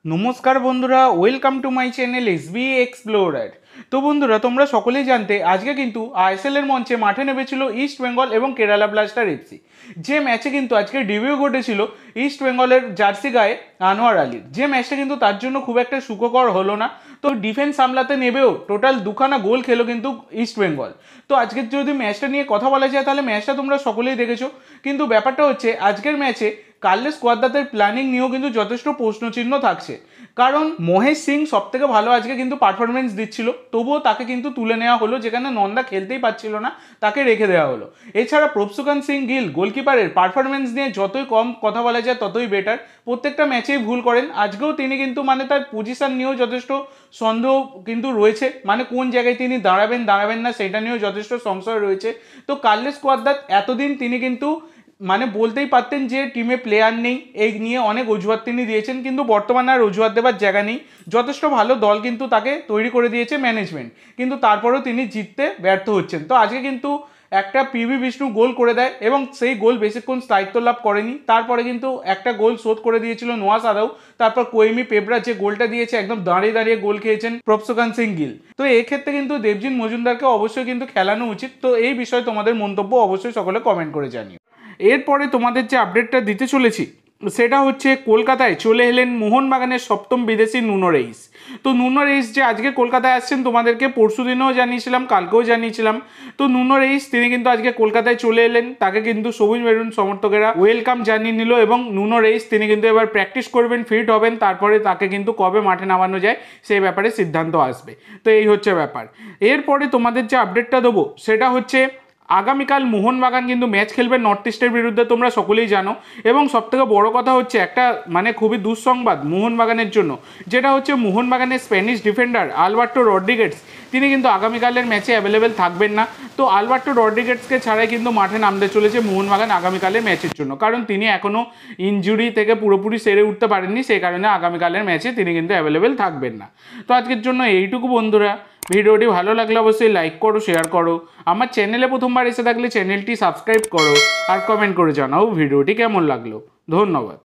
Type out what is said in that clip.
নমস্কার বন্ধুরা, welcome to my channel SB explorer. তো বন্ধুরা, তোমরা সকলেই জানতে আজকে কিন্তু আইএসএল এর মঞ্চে মাঠে নেমেছিল ইস্ট বেঙ্গল এবং কেরালা ব্লাস্টার এফসি। যে ম্যাচে কিন্তু আজকে ডেবিউ ঘটেছিল ইস্ট বেঙ্গলের জার্সি গায়ে আনোয়ার আলীর, যে ম্যাচটা কিন্তু তার জন্য খুব একটা সুখকর হলো না। তো ডিফেন্স সামলাতে নেবেও টোটাল দুখানা গোল খেলো কিন্তু ইস্ট বেঙ্গল। তো আজকের যদি ম্যাচটা নিয়ে কথা বলা যায় তাহলে ম্যাচটা তোমরা সকলেই দেখেছো, কিন্তু ব্যাপারটা হচ্ছে আজকের ম্যাচে কার্লোস কোয়াদ্রাতের প্ল্যানিং নিয়েও কিন্তু যথেষ্ট প্রশ্নচিহ্ন থাকছে। কারণ মহেশ সিং সব থেকে ভালো আজকে কিন্তু পারফরমেন্স দিচ্ছিল, তবুও তাকে কিন্তু তুলে নেওয়া হলো, যেখানে নন্দা খেলতেই পারছিল না তাকে রেখে দেওয়া হলো। এছাড়া প্রভসুকান সিং গিল গোলকিপারের পারফরমেন্স নিয়ে যতই কম কথা বলা যায় ততই বেটার, প্রত্যেকটা ম্যাচেই ভুল করেন। আজকেও তিনি কিন্তু তার পজিশন নিয়েও যথেষ্ট সন্দেহ কিন্তু রয়েছে, কোন জায়গায় তিনি দাঁড়াবেন না সেটা নিয়েও যথেষ্ট সংশয় রয়েছে। তো কার্লোস কোয়াদ্রাত এতদিন তিনি কিন্তু বলতেই পারতেন যে টিমে প্লেয়ার নেই, এই নিয়ে অনেক অজুহাত তিনি দিয়েছেন, কিন্তু বর্তমানে আর অজুহাত দেবার জায়গা নেই। যথেষ্ট ভালো দল কিন্তু তাকে তৈরি করে দিয়েছে ম্যানেজমেন্ট, কিন্তু তারপরেও তিনি জিততে ব্যর্থ হচ্ছেন। তো আজকে কিন্তু একটা পিভি বিষ্ণু গোল করে দেয় এবং সেই গোল বেশিক্ষণ স্থায়িত্ব লাভ করেনি, তারপরে কিন্তু একটা গোল শোধ করে দিয়েছিল নোয়া সাদাও। তারপর কোয়েমি পেবরা যে গোলটা দিয়েছে, একদম দাঁড়িয়ে দাঁড়িয়ে গোল খেয়েছেন প্রভসুকান সিং গিল। তো এক্ষেত্রে কিন্তু দেবজিৎ মজুমদারকে অবশ্যই কিন্তু খেলানো উচিত। তো এই বিষয়ে তোমাদের মন্তব্য অবশ্যই সকলে কমেন্ট করে জানিও। এরপরে তোমাদের যে আপডেটটা দিতে চলেছি সেটা হচ্ছে কলকাতায় চলে এলেন মোহনবাগানের সপ্তম বিদেশি নুনো রেইস। তো নুনো রেইস যে আজকে কলকাতায় আসছেন তোমাদেরকে পরশু দিনেও জানিয়েছিলাম, কালকেও জানিয়েছিলাম। তো নুনো রেইস তিনি কিন্তু আজকে কলকাতায় চলে এলেন, তাকে কিন্তু সবুজ মেরুন সমর্থকেরা ওয়েলকাম জানিয়ে নিল এবং নুনো রেইস তিনি কিন্তু এবার প্র্যাকটিস করবেন, ফিট হবেন, তারপরে তাকে কিন্তু কবে মাঠে নামানো যায় সেই ব্যাপারে সিদ্ধান্ত আসবে। তো এই হচ্ছে ব্যাপার। এরপরে তোমাদের যে আপডেটটা দেবো সেটা হচ্ছে আগামীকাল মোহনবাগান কিন্তু ম্যাচ খেলবে নর্থ ইস্টের বিরুদ্ধে, তোমরা সকলেই জানো। এবং সবথেকে বড় কথা হচ্ছে একটা খুবই দুঃসংবাদ মোহনবাগানের জন্য, যেটা হচ্ছে মোহনবাগানের স্প্যানিশ ডিফেন্ডার আলবার্টো রড্রিগেজ তিনি কিন্তু আগামীকালের ম্যাচে অ্যাভেলেবেল থাকবেন না। তো আলবার্টো রড্রিগেজকে ছাড়াই কিন্তু মাঠে নামতে চলেছে মোহনবাগান আগামীকালের ম্যাচের জন্য, কারণ তিনি এখনও ইনজুরি থেকে পুরোপুরি সেরে উঠতে পারেননি, সেই কারণে আগামীকালের ম্যাচে তিনি কিন্তু অ্যাভেলেবেল থাকবেন না। তো আজকের জন্য এইটুকু বন্ধুরা, ভিডিওটি ভালো লাগলে অবশ্যই লাইক করো, শেয়ার করো, আমার চ্যানেলে প্রথমবার এসে থাকলে চ্যানেলটি সাবস্ক্রাইব করো, আর কমেন্ট করে জানাও ভিডিওটি কেমন লাগলো। ধন্যবাদ।